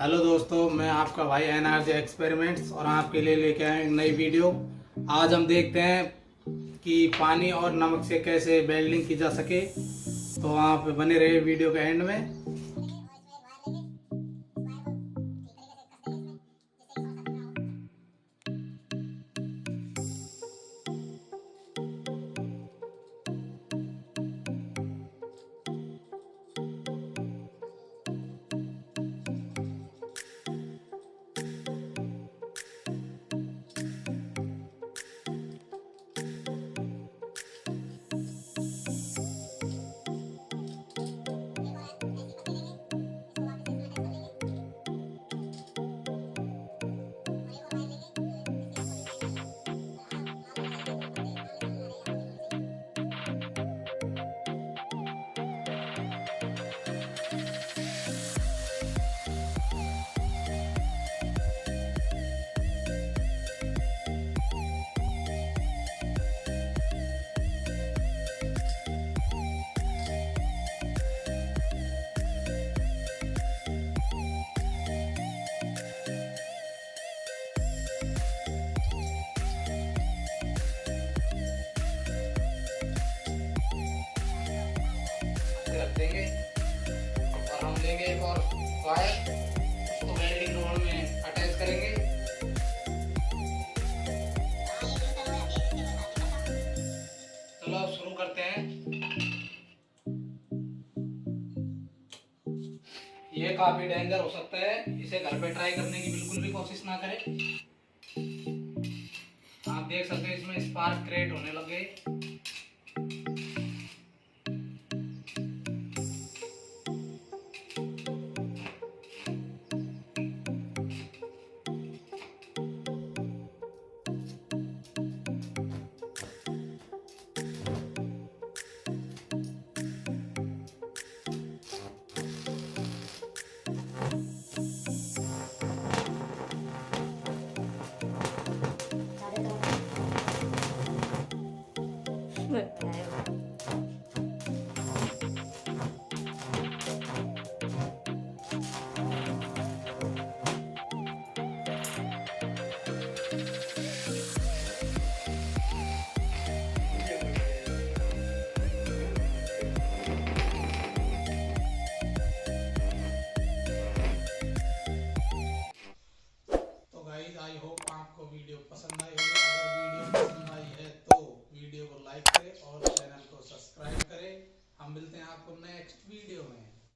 Hello दोस्तों, मैं आपका भाई एनआरजे एक्सपेरिमेंट्स और आपके लिए लेके आए एक नई वीडियो। आज हम देखते हैं कि पानी और नमक से कैसे वेल्डिंग की जा सके। तो आप बने रहे वीडियो के एंड में। रख देंगे और हम लेंगे एक और वायर, उसको वेल्डिंग रोड में अटैच करेंगे। चलो अब शुरू करते हैं। ये काफी डेंजर हो सकता है, इसे घर पे ट्राई करने की बिल्कुल भी कोशिश ना करें। आप देख सकते हैं इसमें स्पार्क क्रिएट होने लग गए। आई होप आपको वीडियो पसंद आई होगी। अगर वीडियो पसंद आई है तो वीडियो को लाइक करें और चैनल को सब्सक्राइब करें। हम मिलते हैं आपको नेक्स्ट वीडियो में।